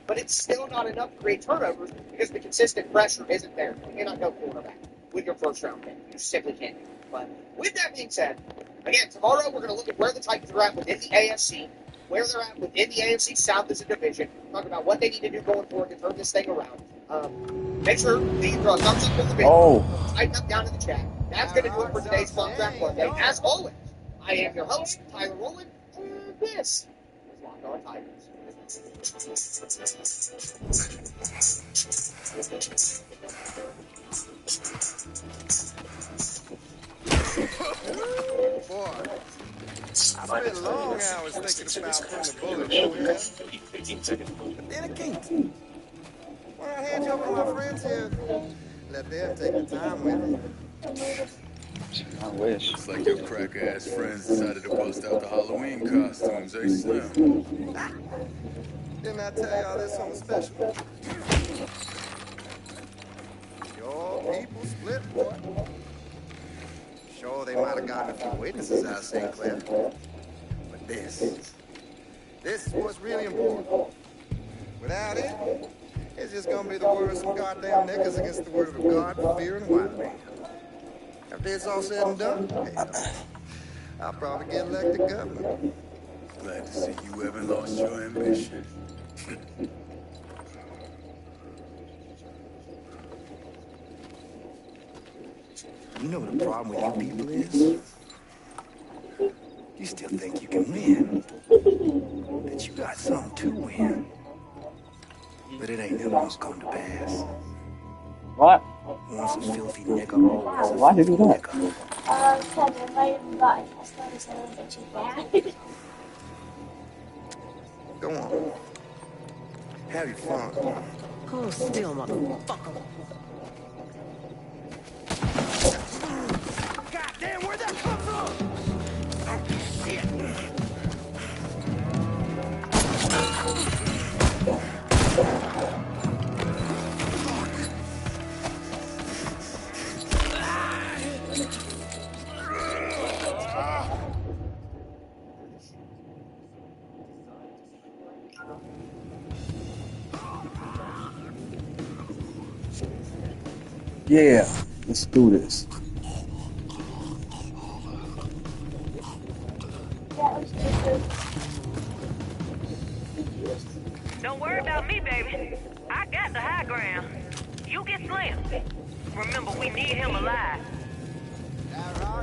but it's still not enough to create turnovers because the consistent pressure isn't there. You cannot go quarterback with your first round pick. You simply can't do it. But with that being said, again, tomorrow we're going to look at where the Titans are at within the AFC, where they're at within the AFC South as a division, talk about what they need to do going forward to turn this thing around. Make sure that you throw a thumbs up on the video, tighten up down in the chat. That's going to do it for today's Mock Draft Monday. As always, I am your host, Tyler Rowland, and this is Locked On Tigers. Boy, I spent long hours thinking about putting a bullet in your head. But then I can't. When I hand you over to my friends here, let them take the time with it. I wish. It's like your cracker-ass friends decided to bust out the Halloween costumes, eh, Slim? Didn't I tell y'all this something special? Your people split, boy. Sure, they might have gotten a few witnesses out of St. Clair. But this is what's really important. Without it, it's just gonna be the word of some goddamn niggas against the word of God for fear and white man. After it's all said and done, I'll probably get elected governor. Glad to see you haven't lost your ambition. You know what the problem with you people is? You still think you can win. That you got something to win. But it ain't never gonna come to pass. What? Once a filthy nigga, always a Why did you do that? nigga. Because I might have gotten Teslas a little bit too bad. Go on. Have your fun. Hold still, motherfucker. Goddamn, where'd that come from? Oh, shit. Yeah, let's do this. Don't worry about me, baby. I got the high ground. You get slammed. Remember, we need him alive.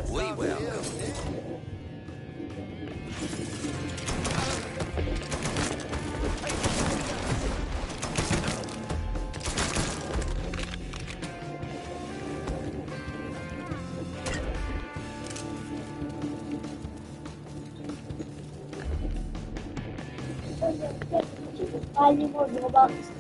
We welcome. I need more know about this.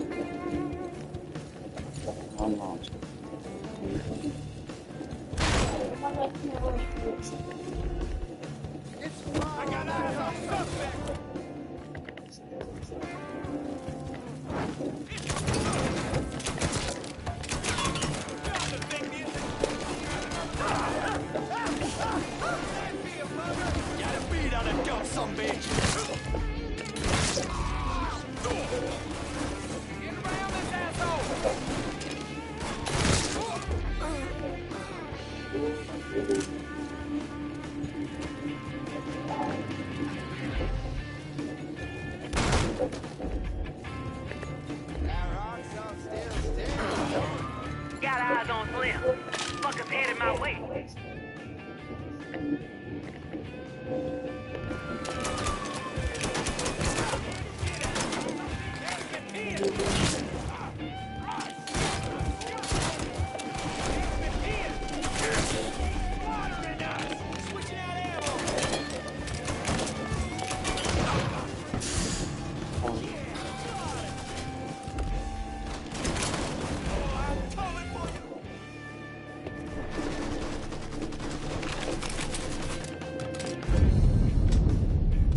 I got eyes on suspect. Got a beat on that gun, some bitch. Get around this asshole. Got eyes on Slim. Fucker's headed my way.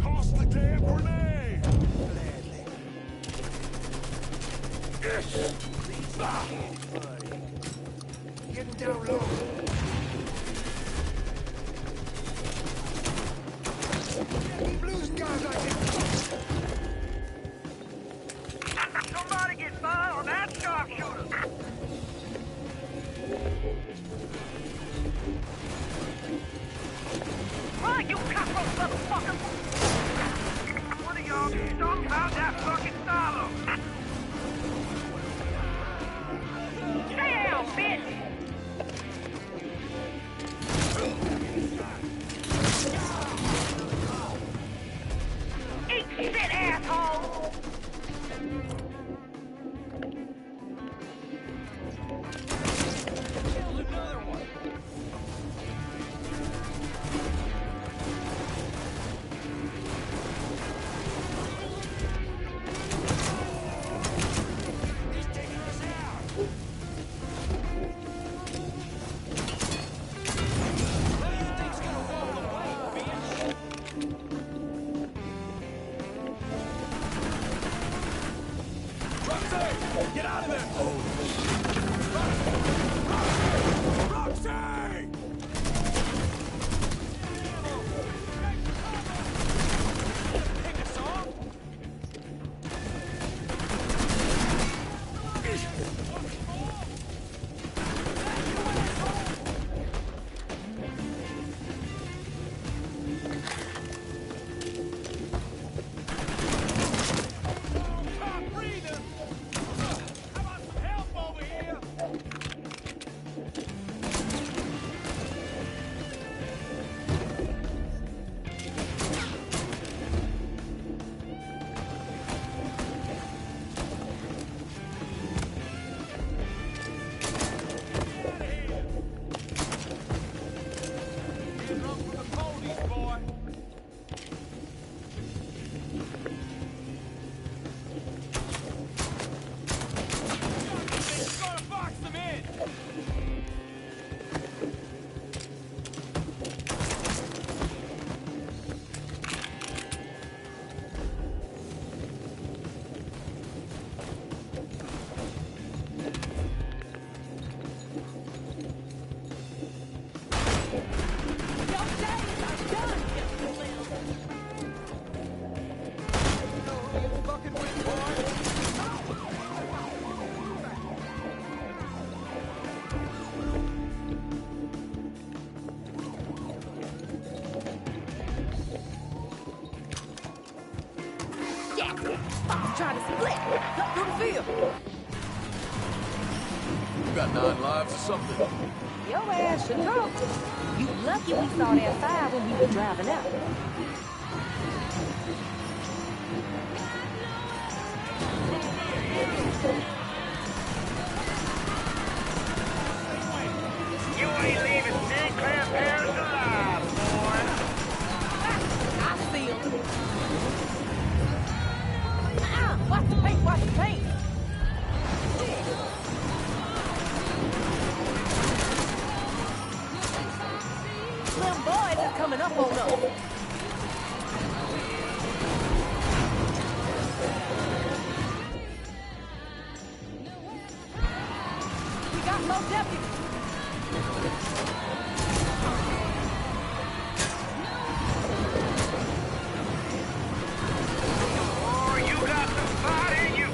Toss the damn grenade! Getting down low. Blue skies like this. Somebody get fire on that sharpshooter! Run, you cockroach motherfucker! One of y'all be stung about that fucking silo! Stay down, bitch! Eat shit, asshole! Get out of there! Roxy! Take us off? Stop breathing! How about some help over here? Getting drunk from the police, boy. He's gonna box them in. Fucking win, boy. Stop trying to split. Look through the field. You got 9 lives or something? Your ass should talk. You lucky we saw that fire when we were driving out. You ain't leaving Sinclair Parish alive, boy! I see him. Watch the paint, watch the paint. Slim boys are coming up on us. We got more deputies. Oh, you got some fight in you!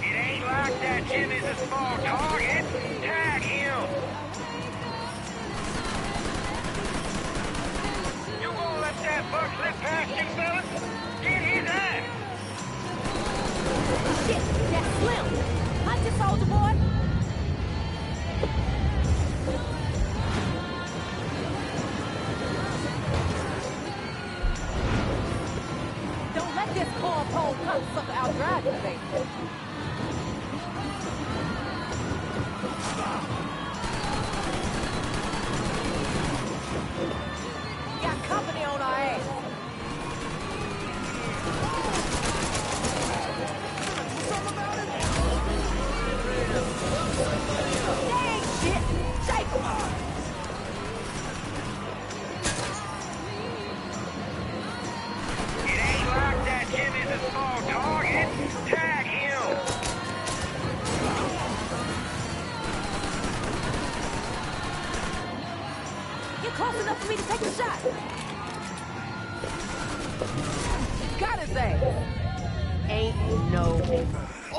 It ain't like that Jimmy's a small target. Tag him! You gonna let that buck slip past you, fellas? Get his ass! Shit, that's Slim. Hunt your soldier boy. Don't let this cornpole cocksucker outdrive you, baby. Got company on our ass. Dang shit! Shake 'em! It ain't like that Jimmy's a small target. Tag him! You're close enough for me to take a shot.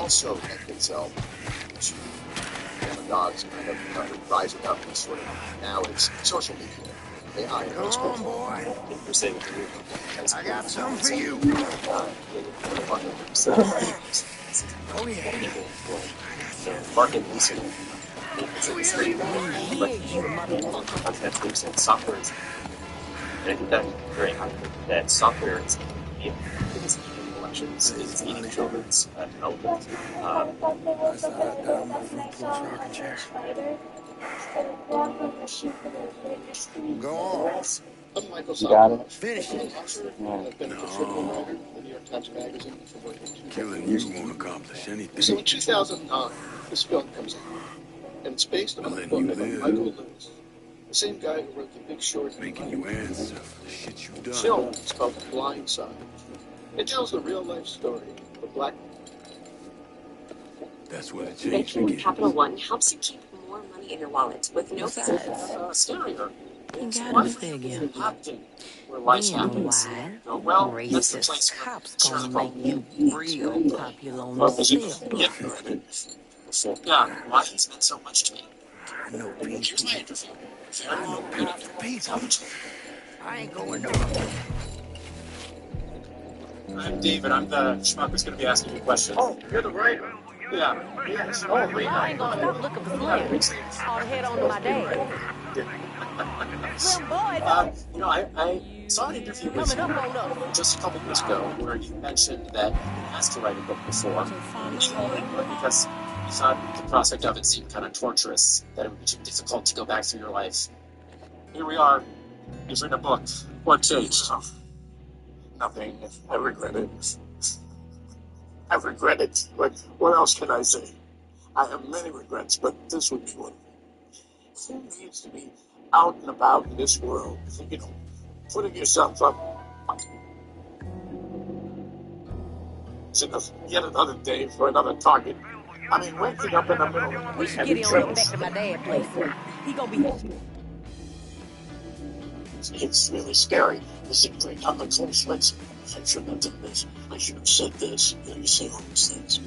also lent itself to demagogues kind of rising up and sort of, now it's social media. AI. Come on, boy. I got something for you. Oh, yeah. Market leasing. Software is, and I think that's very high that software is because eating elections is eating children's development. I saw that down my front porch rocking chair. Go on. You got it? Finish it. Yeah. Killing you won't accomplish anything. So in 2009, this film comes out, and it's based on a Letting book you by live. Michael Lewis, the same guy who wrote The Big Short. Making you answer for the shit you've The done. film is called The Blind Side. It tells the real-life story of a black. That's where the change Banking with begins. Capital One helps you keep more money in your wallet with no fees. Stereo. Ain't So got why a would figure. you happen where life Then happens? why? Oh, well, that's the place Racist where cops shares gonna of make you real popular on the cell. Yeah, why he meant so much to me. I know Here's people. my interview. I know beautiful people. I ain't going nowhere. I'm David. I'm the schmuck who's going to be asking you questions. Oh, you're the writer. Yeah. Yes. I ain't gonna stop looking for Slim. Ought to head on to my dad. Slim boys, You know, I saw an interview with coming you up on us. just a couple years ago where you mentioned that you asked to write a book before, but you only would because you thought the prospect of it seemed kind of torturous, that it would be too difficult to go back through your life. Here we are. You've written a book. What changed? Nothing. I regret it. I regret it. What else can I say? I have many regrets, but this would be one. Who needs to be out and about in this world, you know, putting yourself up? It's yet another day for another target. I mean, waking up in the middle of We should get him on back to my dad's place. He gonna be. It's really scary. This is great. I'm a close friend. I shouldn't have done this. I should have said this. You know, you say all these things.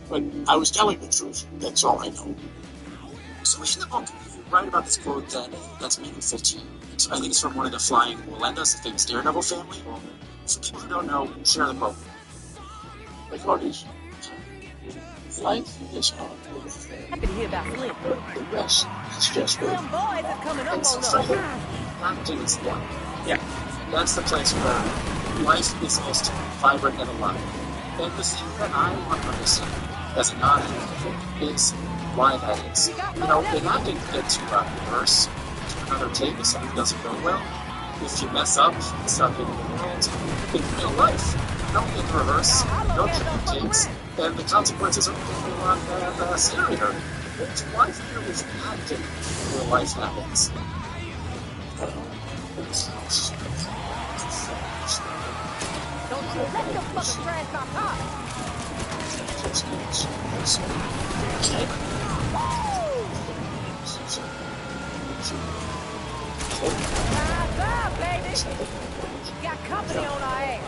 But I was telling the truth. That's all I know. So in the book, you write about this quote that's meaningful to you. I think it's from one of the Flying Walendas, the famous Daredevil family. For people who don't know, share the quote. The quote is, life is hard. Happy to hear about Slim. The rest is just work. Slim boys is coming up It's on from us. acting is one. Yeah, that's the place where life is most vibrant and alive. And the thing that I want to understand as a non-actor is why that is. You know, in acting, you get to rehearse to another take if something doesn't go well. If you mess up, it's not the end of the world. In real life, you don't get to rehearse, you don't get the takes, and the consequences are people on the scarier. It's why fear is acting where life happens. Don't you let them fucking trash my car. Bye, baby. Got company on our ass.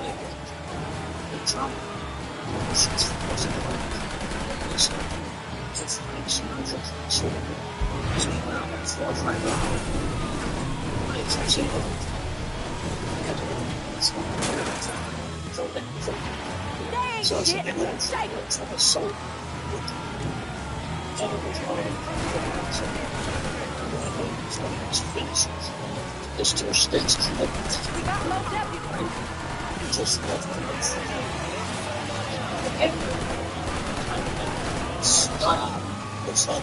Dang shit. Shake it. We got low deputies. Don't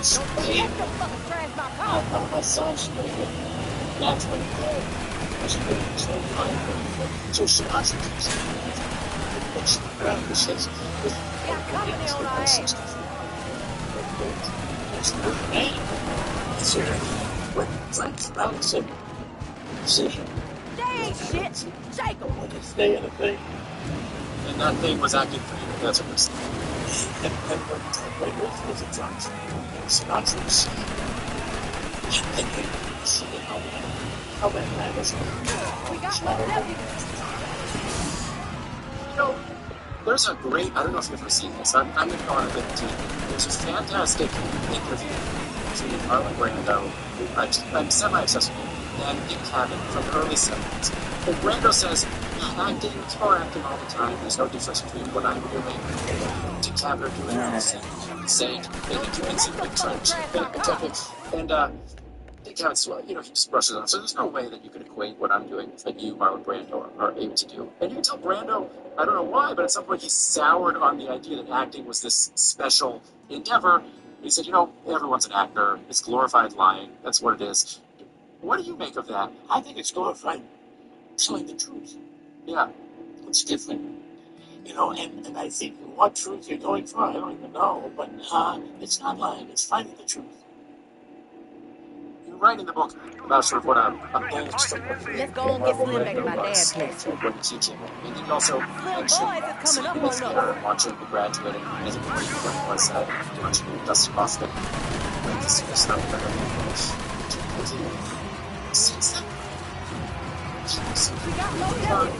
you let them fucking trash my car. Got company on our ass. Dang shit. Shake 'em. And that thing was acting for you. That's what we're saying. We got low deputies. You know, there's a great, I don't know if you've ever seen this, I'm going to go on a bit deep. There's a fantastic interview between Marlon Brando, I'm semi-obsessed with him, and Dick Cavett from the early 70s. And Brando says, acting, it's more acting all the time. There's no difference between what I'm doing and Dick Cavett doing the saying, maybe convincing the trench. And Dick Cavett's, he just brushes on. So there's no way that you could equate what I'm doing with what you, Marlon Brando, are able to do. And you can tell Brando, I don't know why, but at some point he soured on the idea that acting was this special endeavor. He said, everyone's an actor. It's glorified lying. That's what it is. What do you make of that? I think it's glorified telling the truth. Yeah. It's different. And I think what truth you're going for, I don't even know. But it's not lying. It's finding the truth. You write in the book about sort of what a gangster Let's go and get Slim back to my dad's place. what you teach him. And then you also mentioned Boys is coming up on us. Watching The Graduate, and I think the one was watching Dustin Hoffman. It's not better. Since then, We got no doubt.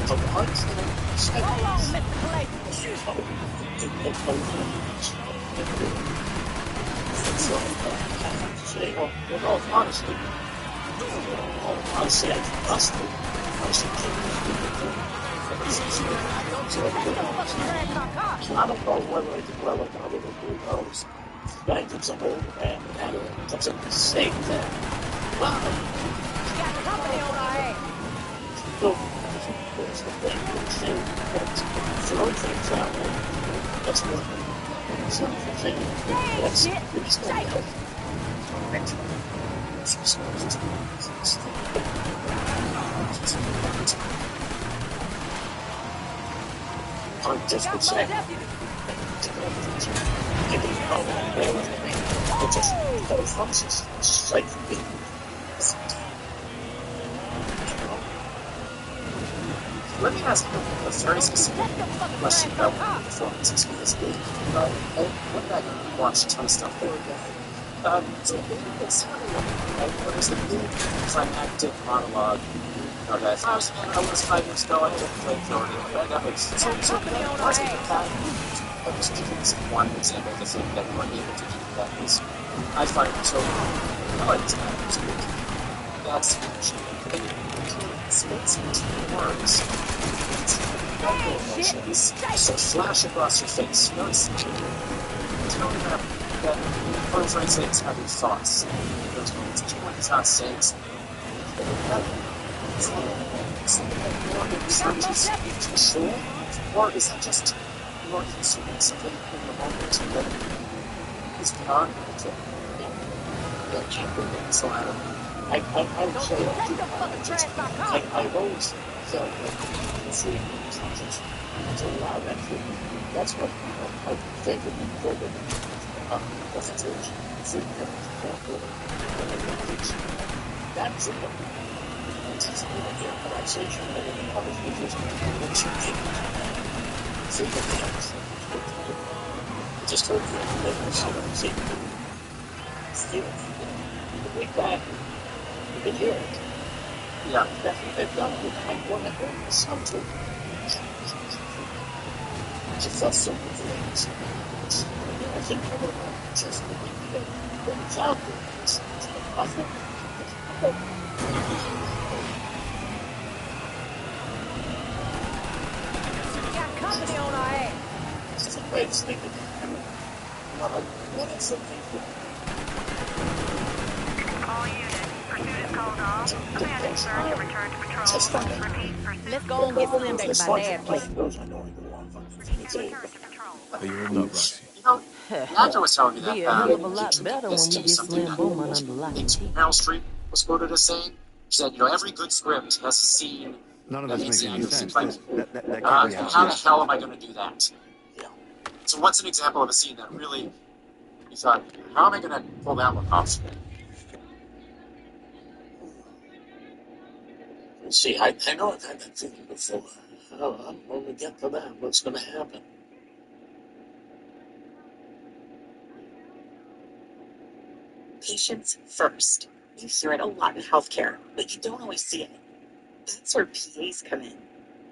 The ones that are Hold on, Mr. Clay. with all honesty, I say I trust them. I say I don't know whether I did well or not, who knows. But I did some old man and that's a mistake there. Wow. We got company on our ass. There's the thing, throw things out there. That's what it's not the thing. That's it's not healthy. I'm just the same. Let me ask you a very specific question about performances because I went back and watched a ton of stuff there. So it's there's the big climactic monologue. If I was a man, I was 5 years ago, I had a flamethrower in the that was so that wasn't the time. I was giving this one example of the thing that we weren't able to do that was I find it so I like this kind of music. That's space between words. Emotions so flash across your face. You notice that for instance, having thoughts. Those moments, each one is not saying something. Or is that just you're consuming something in the moment that is beyond control? That can't be so I don't know. I would say I've always felt that free conscience to allow that freedom. That's what I think would be important. That's freedom. That freedom. It's here relaxation and other features that you get. Freedom comes. I just heard you see the big bad. You can hear it. Yeah, that's what they've done. I want to hear the sound to it. It's felt so good things. I think everyone just when it's out there, it's nothing. We got company on our ass. It's the greatest thing that can happen. What is something All units, pursuit is called off. Abandon, sir, to return to patrol. Repeat, pursuit. Let's go and get Slim back to my dad's place. Are you holding up, Roxy? The actor was telling me that Be a hell of a lot better when we get Slim Bowman under lock and key. Meryl Streep was quoted as saying, she said, every good script has a scene None of that this makes makes the any actor sense. like, That can't be how the happening. hell am I going to do that? So what's an example of a scene that really, you thought, how am I going to pull that one off? See, I know I've had that feeling before. When we get to that, what's going to happen? Patience first. You hear it a lot in healthcare, but you don't always see it. That's where PAs come in.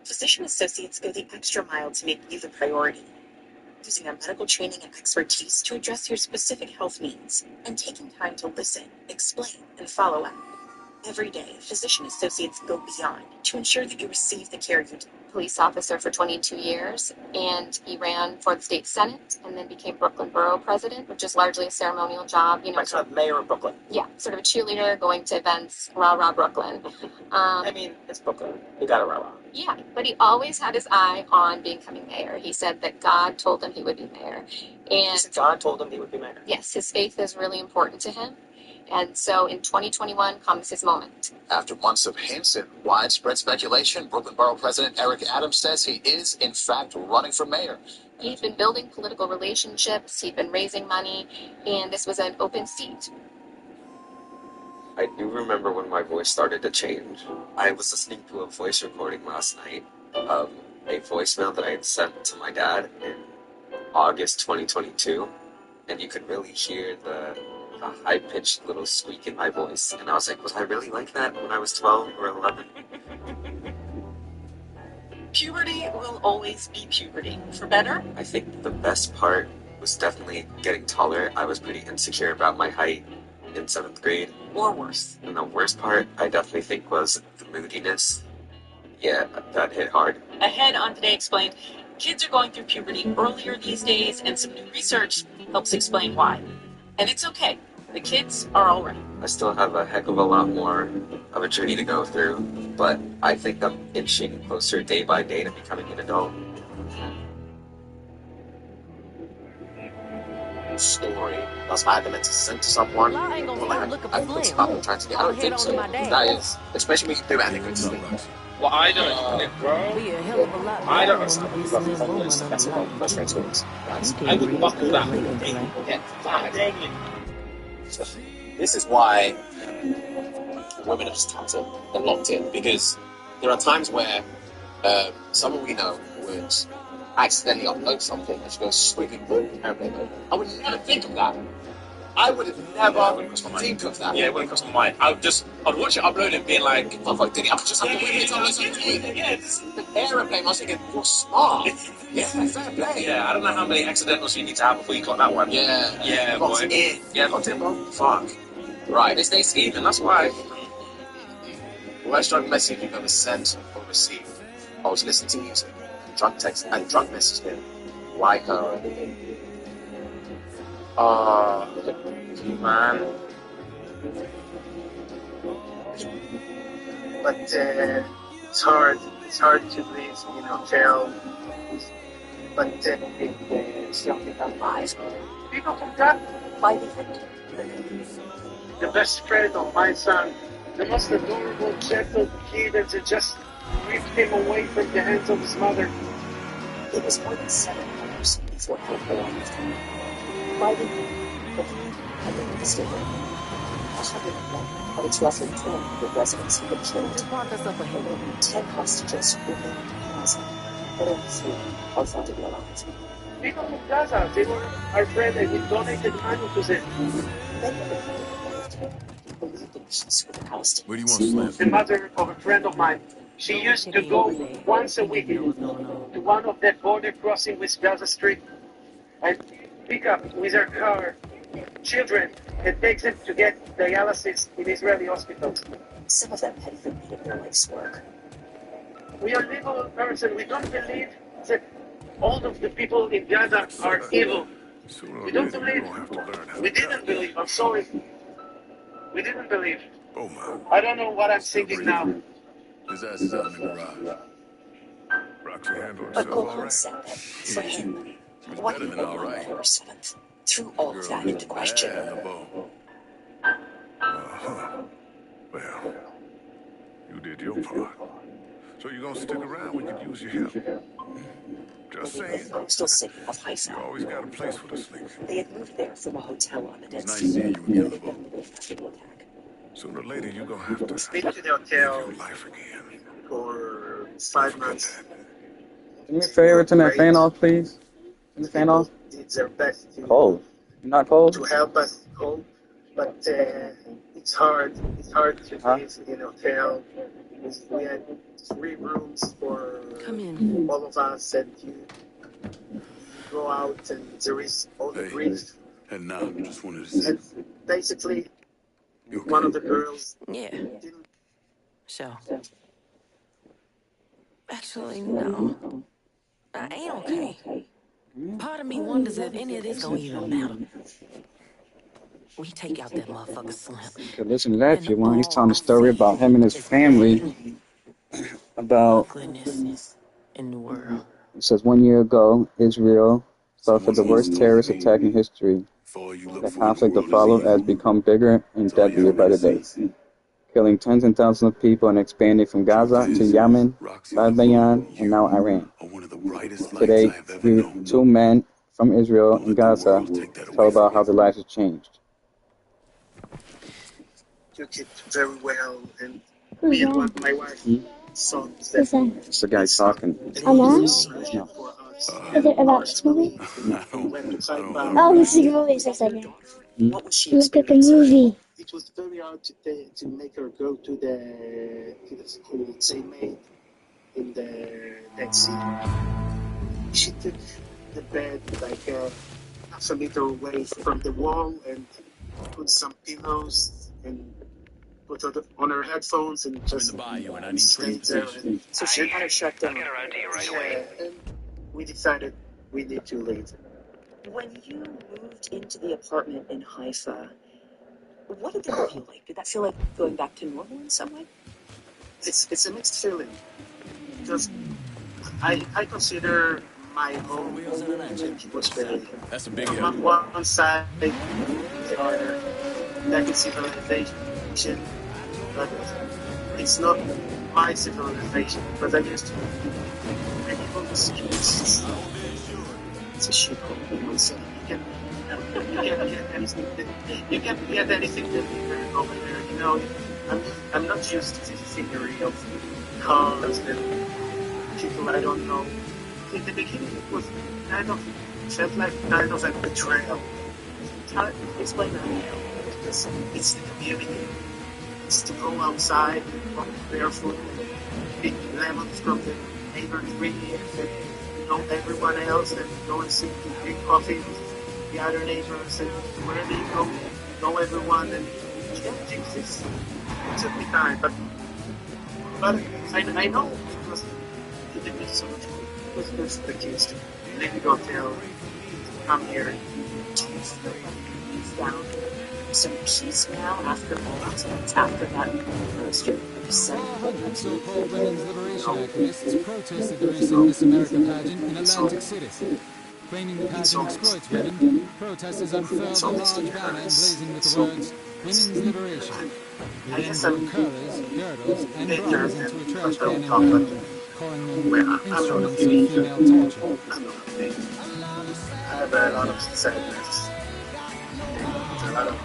Physician associates go the extra mile to make you the priority, using their medical training and expertise to address your specific health needs, and taking time to listen, explain, and follow up. Every day, physician associates go beyond to ensure that you receive the care you need. Police officer for 22 years, and he ran for the state senate and then became Brooklyn Borough president, which is largely a ceremonial job. Like sort of mayor of Brooklyn. Yeah, sort of a cheerleader going to events, rah rah Brooklyn. I mean, it's Brooklyn. You got to rah rah. Yeah, but he always had his eye on becoming mayor. He said that God told him he would be mayor, and God told him he would be mayor. Yes, his faith is really important to him. And so in 2021 comes his moment. After months of hints and widespread speculation, Brooklyn Borough President Eric Adams says he is, in fact, running for mayor. He's been building political relationships, he'd been raising money, and this was an open seat. I do remember when my voice started to change. I was listening to a voice recording last night of a voicemail that I had sent to my dad in August 2022, and you could really hear the high-pitched little squeak in my voice, and I was like, was I really like that when I was 12 or 11? Puberty will always be puberty. For better? I think the best part was definitely getting taller. I was pretty insecure about my height in 7th grade. Or worse. And the worst part, I definitely think, was the moodiness. Yeah, that hit hard. Ahead on Today Explained, kids are going through puberty earlier these days, and some new research helps explain why. And it's okay. The kids are all right. I still have a heck of a lot more of a journey to go through, but I think I'm inching closer day by day to becoming an adult. Story. That's why I meant to send to someone. Well, I ain't gonna stop looking for I put Slim. I'm trying to get. I don't think so. That is, especially when you do anything. Well, I don't, bro. Be a hell of a lot. I don't understand. That's what my best friend's words. I would buckle that. Get fired. So, this is why women are just tapped in and locked in, because there are times where someone we know would accidentally upload something and just go screaming airplane mode. I would never think of that. I would have never think of that. Yeah, it wouldn't cross my mind. I'd watch it upload and being like, oh, fuck, did he just have to wait until something? Yes. Airplane, I was thinking, you're smart. Yeah, fair play. Yeah, I don't know how many accidentals you need to have before you got that one. Yeah, boy. locked in. Yeah, locked in, bro. Fuck. Right. They scheming, that's why. Worst drunk message you've ever sent or received. I was listening to music, drunk text, and drunk messaged him. Like, man. But it's hard to please, tell. But something alive. People from that, Why they think the best friend of my son, the most adorable, gentle kid that just ripped him away from the hands of his mother. it was more than 7 hours before he arrived. Why did he had been arrested? 101 of its roughly 200 residents have been killed. Park us up ahead. 10 hostages remain in Gaza, but only 3 are thought to be alive. People from Gaza, they were our friend and we donated money to them. Many of the people believed in peace with the Palestinians. Where do you want The mother of a friend of mine, she used to go once a week to one of the border crossing with Gaza Street and pick up with her car children and take them to get dialysis in Israeli hospitals. Some of them had even made it their life's work. We are little person. We don't believe that all of the people in Gaza are evil. We don't believe. We didn't believe. I'm sorry. We didn't believe. I don't know what I'm thinking now. His ass is out in the garage. Roxy handled But herself all Gohan right. said that for him, She was what better he than did all on right. November 7th threw all of that into question. Uh-huh. Well, you did your part. So you're gonna stick around? We could use your help. Just saying. I'm still sitting off You Haifa. always got a place for the sneak. They had moved there from a hotel on the Dead Nice Sea. seeing you again, Bo. They failed to attack. Sooner or later, you're gonna have to Speak to the hotel live your life again. for 5 months. Do me a favor, turn that fan off, please. Turn the fan off. Did their best Cold. You're not cold? to help us cope, but it's hard. It's hard to live in a hotel. We had 3 rooms for all of us, and you go out, and there is all the grief. And now, just wanted to see. And basically, one of the girls didn't. So. Actually, no. I ain't okay. Part of me wonders if any of this gonna even matter. We take out that motherfucker Slim. You could listen to that if you want. He's telling a story about him and his family. About. In the world. It says 1 year ago, Israel suffered the worst terrorist attack in history. The conflict that followed has become bigger and deadlier by the day, killing tens and thousands of people and expanding from Gaza to Yemen, Lebanon, and now Iran. Today, 2 men from Israel and Gaza tell about how their lives have changed. Took it very well, and me and my wife saw that. It's the guy talking. Anna? Is it about this movie? Oh, this is a movie. It's a second. Look at the movie. It was very hard to make her go to the school they made in the Dead Sea. She took the bed like half a meter away from the wall and put some pillows and put on her headphones and just stayed there. So she kind of shut down. And we decided we need to leave. When you moved into the apartment in Haifa, what did that feel like? Did that feel like going back to normal in some way? It's a mixed feeling because I consider my home was very. That's a big on one side they are back in civilization, but it's not my civilization because I used to be able to see it's a shithole. So you can't get anything different over there. You know, I'm not used to the scenery of cars and people I don't know. In the beginning, it was felt like kind of a betrayal. How to explain that? Because it's the community. It's to go outside and walk barefoot and pick lemons from the neighbor tree and know everyone else and go and sit to drink coffee with the other neighbors and wherever you go, know everyone and it took me time, but I know because it didn't so much good. Because there's the kids to leave the hotel, come here. Found some peace now after after that poster. Hundreds of so-called women's liberation activists protested the recent Miss America pageant in Atlantic City. Claiming the pageant exploits women, protesters unfurled a large banner emblazoned with the words, Women's Liberation. They then threw curlers, girdles, and bras into a trash can in Berlin, calling them instruments of female torture. I have a lot of sadness. A lot of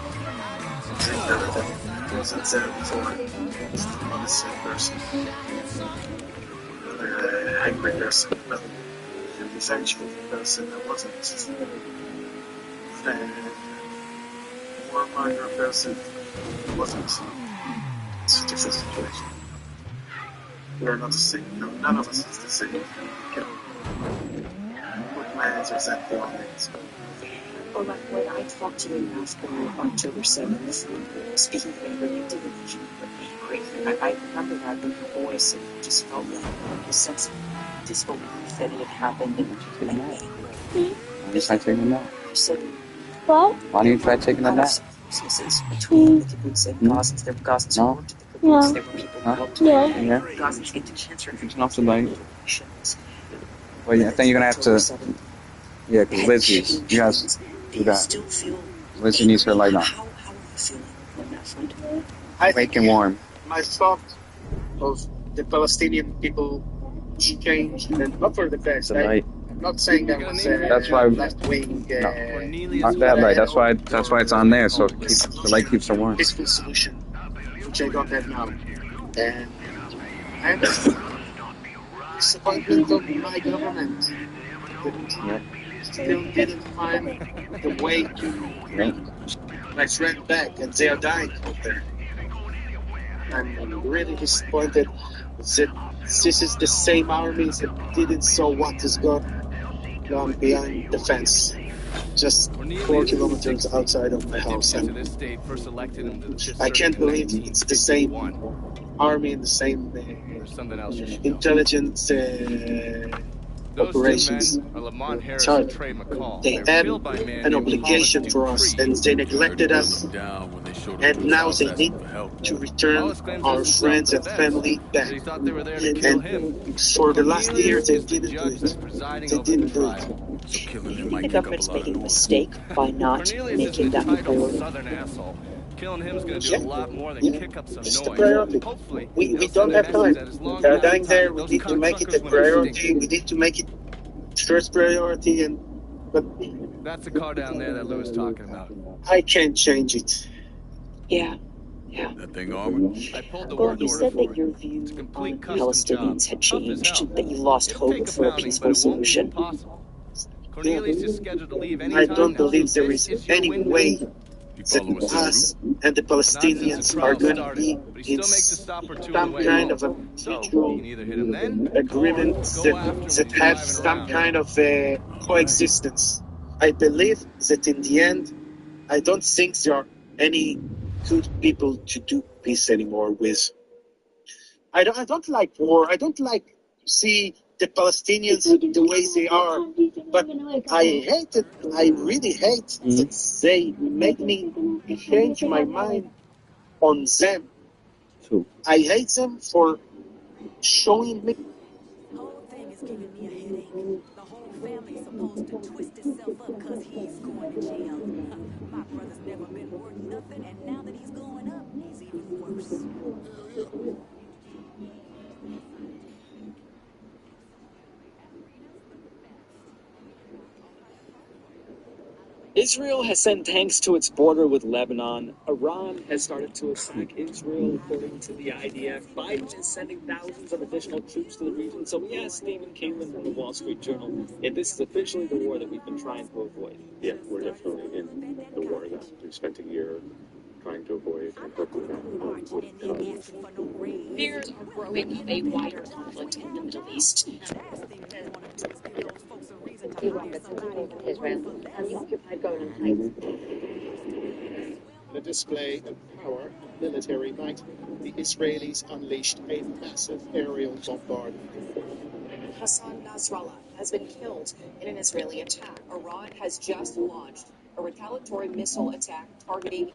anger that wasn't there before. I'm not the same person. An angry person, but a vengeful person. I wasn't a warmonger person. It wasn't. It's a different situation. We are not the same. No, none of us is the same. You can put my answers at the audience. Or like when I talked to you after October 7th, speaking of anger, you didn't mention angry. I remember that in your voice, and it just felt like a sense of disbelief that it had happened and anger. Why don't you try taking a nap? You said, what? Why don't you try taking a nap? Christmases between the kibbutz and Gazans. There were Gazans who worked at the kibbutz. There were people who helped Gazans get to cancer. Turn off the light. Well, yeah, I think you're going to have to... Yeah, because Lizzie, you guys do that. Lizzie needs her light on. How are you feeling on that front? Wake and warm. My thought of the Palestinian people changed, and not for the best. I'm not saying that was that's why left wing. Not that light. That's why it's on there, so the light keeps her warm. Peaceful solution, which I don't have now, and I understand disappointment of my government that still didn't find the way to my friend back, and they are dying out there. I'm really disappointed that this is the same army that didn't saw what is going on behind the fence, just 4 kilometers outside of my house. I can't believe it's the same army and the same intelligence operations. It's hard. They had an obligation for us, and they neglected us, and now they need to return our friends and family back. And for the last year, they didn't do it. They didn't do it. Do you think the government's making a mistake by not making that a priority? Killing him's gonna do Yeah. a lot more than kick up some It's the noise. priority. Hopefully, We don't have time. They are dying there. We need to make it a priority. We need to make it first priority. But that's the car down there that Lou was talking about. I can't change it. Yeah. That thing armored? I pulled the Well, work you order said for that your it. view It's a complete on custom Palestinians job. had Tough as changed, hell. that you lost It'll take hope a for a pounding, peaceful but it won't be solution. impossible. Cornelius is scheduled to leave any I time don't now. believe there This is your any window. way You follow that us us and the Not since Palestinians the are trial going to started, be but he in still makes a stop or two on the some way kind home. of a So, you mutual can either hit him then, agreement or go after him when that he's have driving some around. kind of coexistence. I believe that in the end, I don't think there are any good people to do peace anymore with. I don't like war. I don't like to see the Palestinians the way they are. But I hate it. I really hate that they make me change my mind on them. I hate them for showing me. Whole thing is giving me a headache. The whole family's supposed to twist itself up because he's going to jail. My brother's never been worth nothing, and now that he's going up, he's even worse. Israel has sent tanks to its border with Lebanon. Iran has started to attack Israel, according to the IDF. Biden is sending thousands of additional troops to the region. So we asked Stephen Kingman from the Wall Street Journal if this is officially the war that we've been trying to avoid. Yeah, we're definitely in the war that we spent a year trying to avoid and hoping that would come. Fears are growing of a wider conflict in the Middle East. In a display of power and military might, the Israelis unleashed a massive aerial bombardment. Hassan Nasrallah has been killed in an Israeli attack. Iran has just launched a retaliatory missile attack targeting